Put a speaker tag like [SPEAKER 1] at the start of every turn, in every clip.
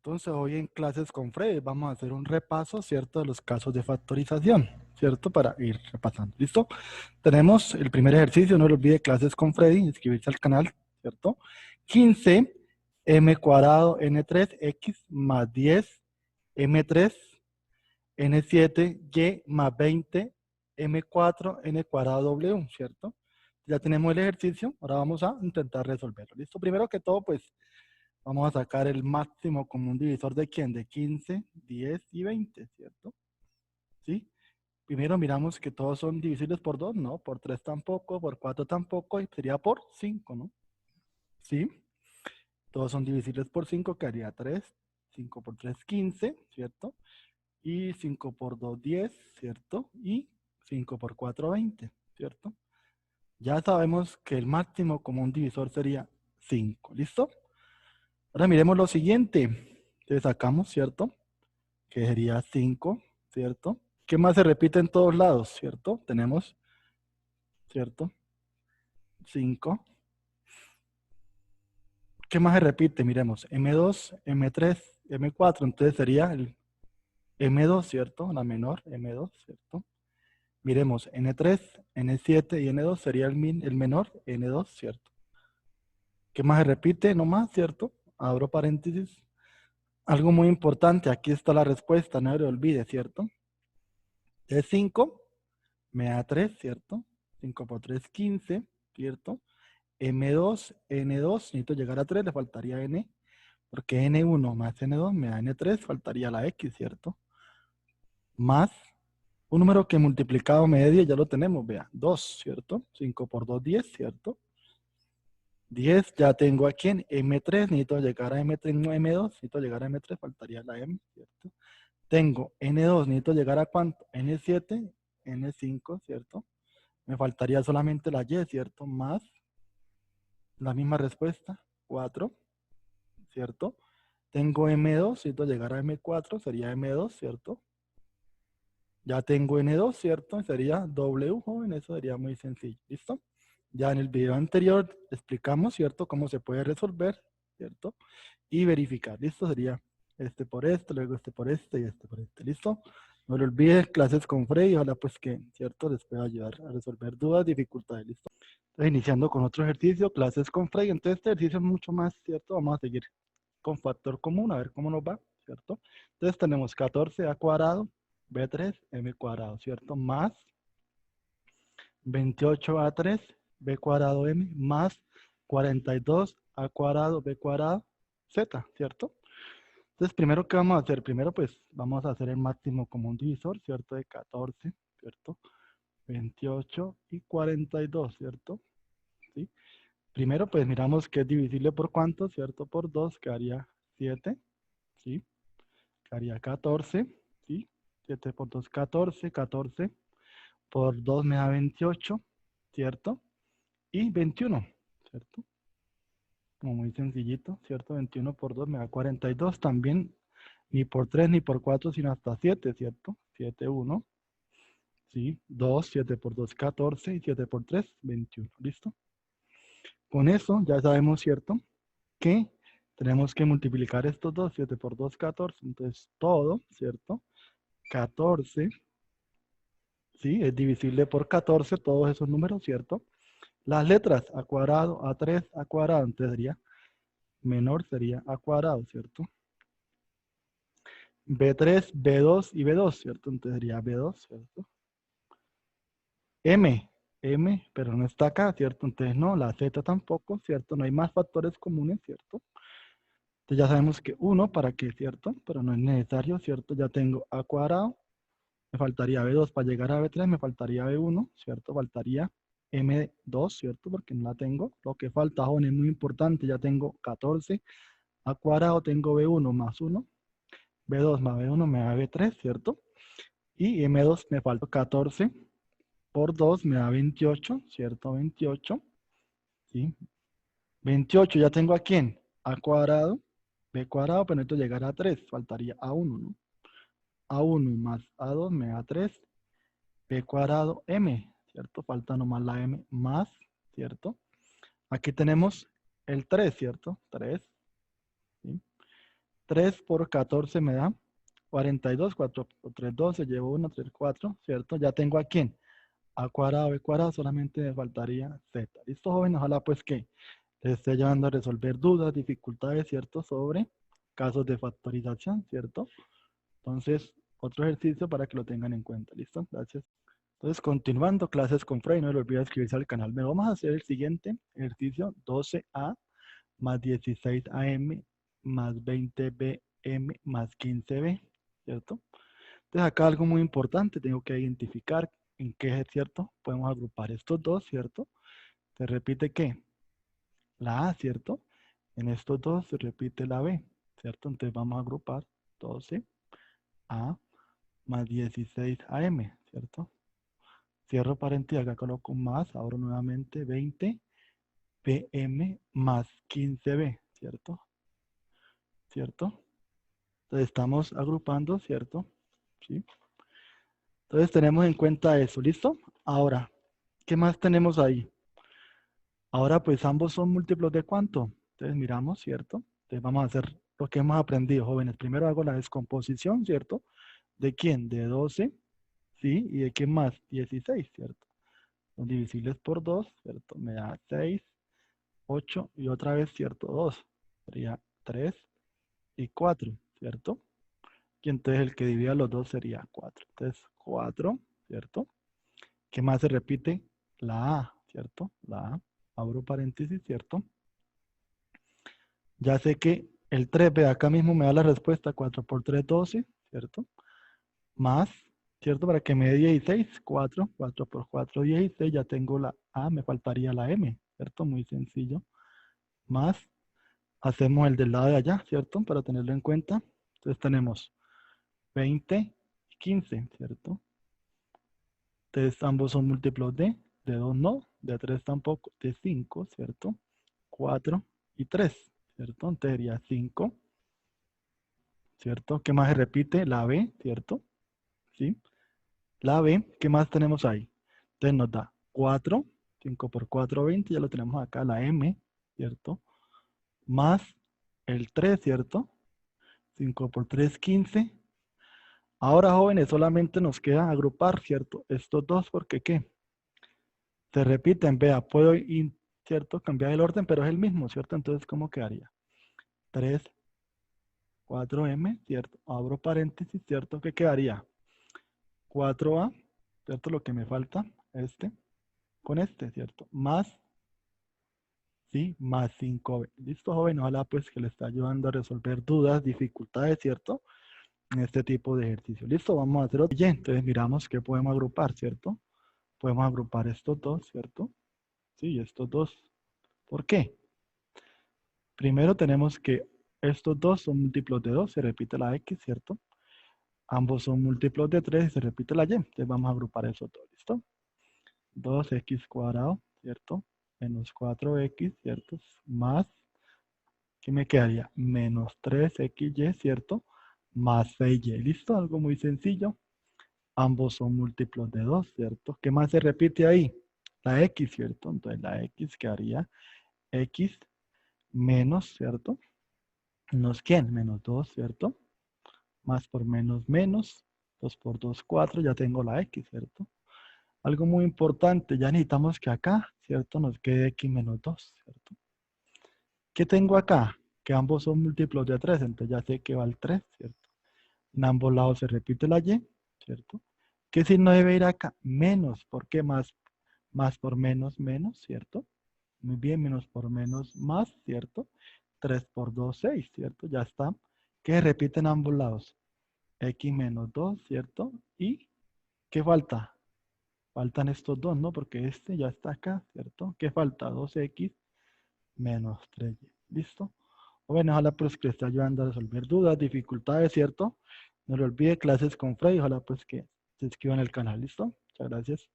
[SPEAKER 1] Entonces, hoy en Clases con Freddy vamos a hacer un repaso, ¿cierto? De los casos de factorización, ¿cierto? Para ir repasando, ¿listo? Tenemos el primer ejercicio, no lo olvide, Clases con Freddy, inscribirse al canal, ¿cierto? 15 m cuadrado n3x más 10 m3 n7 y más 20 m4 n cuadrado w, ¿cierto? Ya tenemos el ejercicio, ahora vamos a intentar resolverlo, ¿listo? Primero que todo, pues, vamos a sacar el máximo común divisor de quién, de 15, 10 y 20, ¿cierto? ¿Sí? Primero miramos que todos son divisibles por 2, ¿no? Por 3 tampoco, por 4 tampoco, y sería por 5, ¿no? ¿Sí? Todos son divisibles por 5, que haría 3. 5 por 3, 15, ¿cierto? Y 5 por 2, 10, ¿cierto? Y 5 por 4, 20, ¿cierto? Ya sabemos que el máximo común divisor sería 5, ¿listo? Ahora miremos lo siguiente. Entonces sacamos, ¿cierto? Que sería 5, ¿cierto? ¿Qué más se repite en todos lados, cierto? Tenemos, ¿cierto? 5. ¿Qué más se repite? Miremos, M2, M3, M4, entonces sería el M2, ¿cierto? La menor, M2, ¿cierto? Miremos, N3, N7 y N2 sería el menor, N2, ¿cierto? ¿Qué más se repite? No más, ¿cierto? Abro paréntesis. Algo muy importante, aquí está la respuesta, no se olvide, ¿cierto? Es 5, me da 3, ¿cierto? 5 por 3, 15, ¿cierto? M2, N2, necesito llegar a 3, le faltaría N, porque N1 más N2 me da N3, faltaría la X, ¿cierto? Más un número que multiplicado me dé 10, ya lo tenemos, vea, 2, ¿cierto? 5 por 2, 10, ¿cierto? 10, ya tengo aquí en M3, necesito llegar a M3, no M2, necesito llegar a M3, faltaría la M, ¿cierto? Tengo N2, necesito llegar a ¿cuánto? N7, N5, ¿cierto? Me faltaría solamente la Y, ¿cierto? Más la misma respuesta, 4, ¿cierto? Tengo M2, necesito llegar a M4, sería M2, ¿cierto? Ya tengo N2, ¿cierto? Sería W, joven, eso sería muy sencillo, ¿listo? Ya en el video anterior explicamos, ¿cierto? Cómo se puede resolver, ¿cierto? Y verificar, ¿listo? Sería este por este, luego este por este y este por este, ¿listo? No lo olviden, clases con Frey, ojalá pues que, ¿cierto? Les pueda ayudar a resolver dudas, dificultades, ¿listo? Entonces, iniciando con otro ejercicio, clases con Frey. Entonces, este ejercicio es mucho más, ¿cierto? Vamos a seguir con factor común, a ver cómo nos va, ¿cierto? Entonces, tenemos 14a cuadrado, b3, m cuadrado, ¿cierto? Más 28a3, b cuadrado, m, más 42a cuadrado, b cuadrado, z, ¿cierto? Entonces, primero, ¿qué vamos a hacer? Primero, pues, vamos a hacer el máximo común divisor, ¿cierto? De 14, ¿cierto? 28 y 42, ¿cierto? ¿Sí? Primero, pues miramos que es divisible por cuánto, ¿cierto? Por 2, quedaría 7, ¿sí? Quedaría 14, ¿sí? 7 por 2, 14, 14 por 2 me da 28, ¿cierto? Y 21, ¿cierto? Como muy sencillito, ¿cierto? 21 por 2 me da 42, también ni por 3 ni por 4, sino hasta 7, ¿cierto? 7, 1, ¿sí? 2, 7 por 2, 14 y 7 por 3, 21, ¿listo? Con eso ya sabemos, ¿cierto? Que tenemos que multiplicar estos dos, 7 por 2, 14, entonces todo, ¿cierto? 14, ¿sí? Es divisible por 14, todos esos números, ¿cierto? Las letras, a cuadrado, a3, a cuadrado, entonces sería, menor sería a cuadrado, ¿cierto? B3, B2 y B2, ¿cierto? Entonces sería B2, ¿cierto? M, pero no está acá, ¿cierto? Entonces no, la Z tampoco, ¿cierto? No hay más factores comunes, ¿cierto? Entonces ya sabemos que 1, ¿para qué, cierto? Pero no es necesario, ¿cierto? Ya tengo a cuadrado, me faltaría B2 para llegar a B3, me faltaría B1, ¿cierto? Faltaría M2, ¿cierto? Porque no la tengo. Lo que falta, joven, es muy importante, ya tengo 14, a cuadrado tengo B1 más 1, B2 más B1 me da B3, ¿cierto? Y M2 me falta 14 por 2 me da 28, ¿cierto? 28, ¿sí? 28 ya tengo a quién? A cuadrado, B cuadrado, pero necesito llegar a 3, faltaría A1, ¿no? A1 más A2 me da 3, B cuadrado M, ¿cierto? Falta nomás la M más, ¿cierto? Aquí tenemos el 3, ¿cierto? 3, ¿sí? 3 por 14 me da 42, 4 por 3, 12, llevo 1, 3, 4, ¿cierto? Ya tengo a quién, a cuadrado, b cuadrado, solamente me faltaría z. ¿Listo, joven? Ojalá pues que les esté llevando a resolver dudas, dificultades, ¿cierto? Sobre casos de factorización, ¿cierto? Entonces, otro ejercicio para que lo tengan en cuenta. ¿Listo? Gracias. Entonces, continuando clases con Frey, no le olvide suscribirse al canal. Me vamos a hacer el siguiente ejercicio, 12a más 16am más 20bm más 15b, ¿cierto? Entonces, acá algo muy importante, tengo que identificar en qué es cierto. Podemos agrupar estos dos, ¿cierto? Se repite ¿qué? La A, ¿cierto? En estos dos se repite la B, ¿cierto? Entonces vamos a agrupar 12a más 16am, ¿cierto? Cierro paréntesis, acá coloco un más, ahora nuevamente 20pm más 15b, ¿cierto? ¿Cierto? Entonces estamos agrupando, ¿cierto? ¿Sí? Entonces tenemos en cuenta eso, ¿listo? Ahora, ¿qué más tenemos ahí? Ahora pues ambos son múltiplos de ¿cuánto? Entonces miramos, ¿cierto? Entonces vamos a hacer lo que hemos aprendido, jóvenes. Primero hago la descomposición, ¿cierto? ¿De quién? De 12, ¿sí? ¿Y de quién más? 16, ¿cierto? Son divisibles por 2, ¿cierto? Me da 6, 8 y otra vez, ¿cierto? 2. Sería 3 y 4, ¿cierto? Y entonces el que divida los dos sería 4. Entonces 4, ¿cierto? ¿Qué más se repite? La A, ¿cierto? La A. Abro paréntesis, ¿cierto? Ya sé que el 3, ve, acá mismo me da la respuesta, 4 por 3, 12, ¿cierto? Más, ¿cierto? Para que me dé 16, 4, 4 por 4, 16, ya tengo la A, me faltaría la M, ¿cierto? Muy sencillo. Más, hacemos el del lado de allá, ¿cierto? Para tenerlo en cuenta. Entonces tenemos 20 y 15, ¿cierto? Entonces ambos son múltiplos de 2 no, de 3 tampoco, de 5, ¿cierto? 4 y 3, ¿cierto? Entonces sería 5, ¿cierto? ¿Qué más se repite? La B, ¿cierto? ¿Sí? La B, ¿qué más tenemos ahí? Entonces nos da 4, 5 por 4, 20, ya lo tenemos acá, la M, ¿cierto? Más el 3, ¿cierto? 5 por 3, 15. Ahora, jóvenes, solamente nos queda agrupar, ¿cierto? Estos dos, porque ¿qué? Se repiten, vea, puedo, ¿cierto? Cambiar el orden, pero es el mismo, ¿cierto? Entonces, ¿cómo quedaría? 3, 4M, ¿cierto? Abro paréntesis, ¿cierto? ¿Qué quedaría? 4A, ¿cierto? Lo que me falta, con ¿cierto? Más, ¿sí? Más 5B. ¿Listo, joven? Ojalá pues que le está ayudando a resolver dudas, dificultades, ¿cierto? En este tipo de ejercicio. ¿Listo? Vamos a hacer otro. Entonces miramos qué podemos agrupar, ¿cierto? Podemos agrupar estos dos, ¿cierto? Sí, estos dos. ¿Por qué? Primero tenemos que estos dos son múltiplos de 2, se repite la X, ¿cierto? Ambos son múltiplos de 3 y se repite la Y. Entonces vamos a agrupar esos dos, ¿listo? 2x cuadrado, ¿cierto? Menos 4x, ¿cierto? Más, ¿qué me quedaría? Menos 3xy, ¿cierto? Más 6y, ¿listo? Algo muy sencillo. Ambos son múltiplos de 2, ¿cierto? ¿Qué más se repite ahí? La X, ¿cierto? Entonces la X quedaría X menos, ¿cierto? Menos ¿quién? Menos 2, ¿cierto? Más por menos menos. 2 por 2, 4. Ya tengo la X, ¿cierto? Algo muy importante, ya necesitamos que acá, ¿cierto? Nos quede X menos 2, ¿cierto? ¿Qué tengo acá? Que ambos son múltiplos de 3, entonces ya sé que va el 3, ¿cierto? En ambos lados se repite la Y, ¿cierto? ¿Qué signo debe ir acá? Menos, ¿por qué más? Más por menos, menos, ¿cierto? Muy bien, menos por menos, más, ¿cierto? 3 por 2, 6, ¿cierto? Ya está. ¿Qué repite en ambos lados? X menos 2, ¿cierto? ¿Y qué falta? Faltan estos dos, ¿no? Porque este ya está acá, ¿cierto? ¿Qué falta? 2x menos 3y. ¿Listo? Bueno, ojalá pues que le esté ayudando a resolver dudas, dificultades, ¿cierto? No le olvide clases con Frey, ojalá pues que se inscriban al canal, ¿listo? Muchas gracias.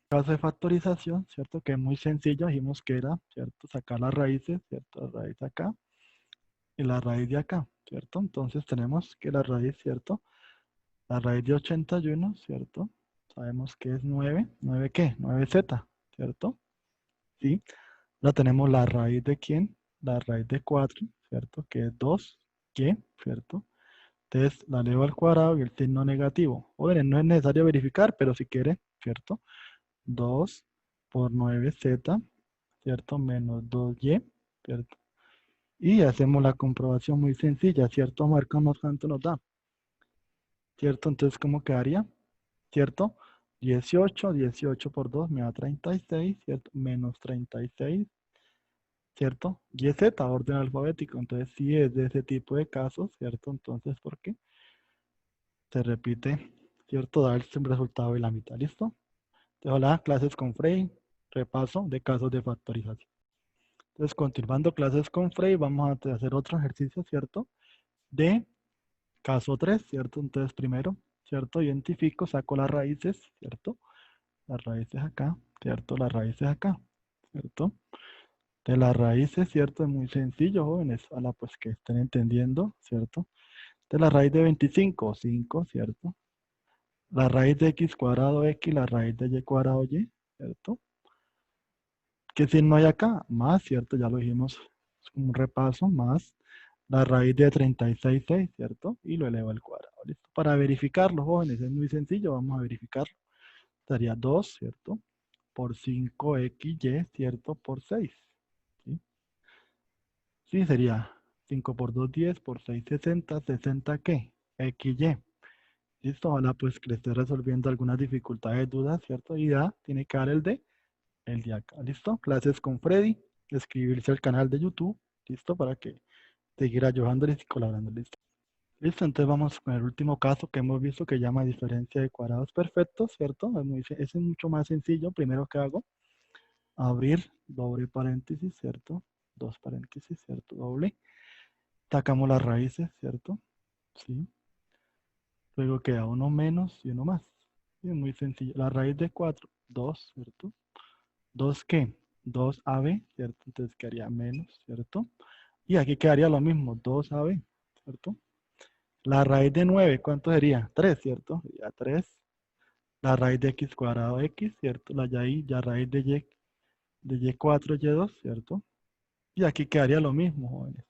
[SPEAKER 1] Caso de factorización, ¿cierto? Que es muy sencillo, dijimos que era, ¿cierto? Sacar las raíces, ¿cierto? La raíz de acá y la raíz de acá, ¿cierto? Entonces tenemos que la raíz, ¿cierto? La raíz de 81, ¿cierto? Sabemos que es 9. ¿9 qué? 9z, ¿cierto? ¿Sí? Ahora tenemos la raíz de quién? La raíz de 4, ¿cierto? Que es 2. y, ¿cierto? Entonces la elevo al cuadrado y el signo negativo. Bueno, no es necesario verificar, pero si quiere, ¿cierto? 2 por 9z, ¿cierto? Menos 2y, ¿cierto? Y hacemos la comprobación muy sencilla, ¿cierto? Marcamos cuánto nos da, ¿cierto? Entonces, ¿cómo quedaría? ¿Cierto? 18 por 2 me da 36, ¿cierto? Menos 36, ¿cierto? Y es Z, orden alfabético. Entonces, si es de ese tipo de casos, ¿cierto? Entonces, ¿por qué? Se repite, ¿cierto? Da el resultado de la mitad, ¿listo? Entonces, hola, clases con Frey, repaso de casos de factorización. Entonces, continuando clases con Frey, vamos a hacer otro ejercicio, ¿cierto? De caso 3, ¿cierto? Entonces, primero, ¿cierto? Identifico, saco las raíces, ¿cierto? Las raíces acá, ¿cierto? Las raíces acá, ¿cierto? De las raíces, ¿cierto? Es muy sencillo, jóvenes, a la pues que estén entendiendo, ¿cierto? De la raíz de 25, 5, ¿cierto? La raíz de x cuadrado x, la raíz de y cuadrado y, ¿cierto? ¿Qué signo hay acá? Más, ¿cierto? Ya lo dijimos, es un repaso, más la raíz de 36, 6, ¿cierto? Y lo elevo al cuadrado, ¿listo? Para verificarlo, jóvenes, es muy sencillo, vamos a verificarlo. Estaría 2, ¿cierto? Por 5xy, ¿cierto? Por 6, ¿sí? Sí, sería 5 por 2, 10, por 6, 60, 60 ¿qué? XY. Listo, ojalá pues que le esté resolviendo algunas dificultades, dudas, ¿cierto? Y ya tiene que dar el de acá. ¿Listo? Clases con Freddy, escribirse al canal de YouTube, ¿listo? Para que seguir ayudándoles y colaborando, ¿listo? Listo, entonces vamos con el último caso que hemos visto que llama diferencia de cuadrados perfectos, ¿cierto? Ese es mucho más sencillo. Primero que hago, abrir doble paréntesis, ¿cierto? Dos paréntesis, ¿cierto? Doble. Sacamos las raíces, ¿cierto? Sí. Luego queda uno menos y uno más. Sí, es muy sencillo. La raíz de 4, 2, ¿cierto? ¿2 qué? 2ab, ¿cierto? Entonces quedaría menos, ¿cierto? Y aquí quedaría lo mismo, 2ab, ¿cierto? La raíz de 9, ¿cuánto sería? 3, ¿cierto? Sería 3. La raíz de x cuadrado x, ¿cierto? Ya raíz de y4, y2, ¿cierto? Y aquí quedaría lo mismo, jóvenes.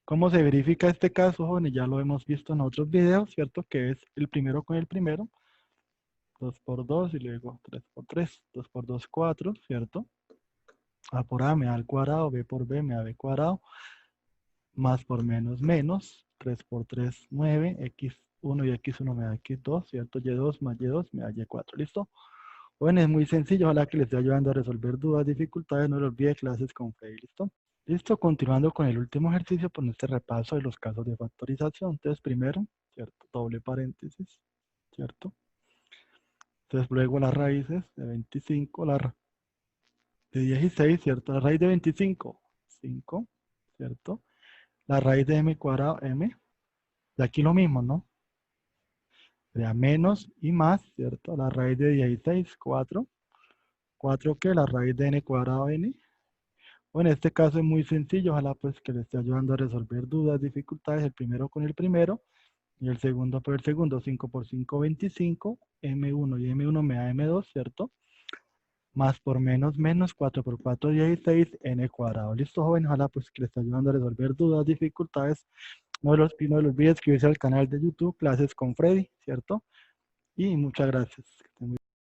[SPEAKER 1] ¿Cómo se verifica este caso, jóvenes? Ya lo hemos visto en otros videos, ¿cierto? Que es el primero con el primero. 2 por 2 y luego 3 por 3. 2 por 2, 4, ¿cierto? A por A me da al cuadrado, B por B me da B cuadrado. Más por menos, menos. 3 por 3, 9. X1 y X1 me da X2, ¿cierto? Y2 más Y2 me da Y4, ¿listo? Bueno, es muy sencillo. Ojalá que les esté ayudando a resolver dudas, dificultades. No les olvide clases con Freddy, ¿listo? Listo, continuando con el último ejercicio, por este repaso de los casos de factorización. Entonces, primero, ¿cierto? Doble paréntesis, ¿cierto? Entonces, luego las raíces de 25, de 16, ¿cierto? La raíz de 25, 5, ¿cierto? La raíz de m cuadrado, m. De aquí lo mismo, ¿no? Sería menos y más, ¿cierto? La raíz de 16, 4. 4 que la raíz de n cuadrado, n. Bueno, en este caso es muy sencillo. Ojalá pues que les esté ayudando a resolver dudas, dificultades. El primero con el primero. Y el segundo por el segundo, 5 por 5, 25, M1 y M1 me da M2, ¿cierto? Más por menos, menos, 4 por 4, 16, N cuadrado. Listo, jóvenes, ojalá pues que les esté ayudando a resolver dudas, dificultades. No los olvides suscribirse al canal de YouTube, Clases con Freddy, ¿cierto? Y muchas gracias. Que estén muy bien.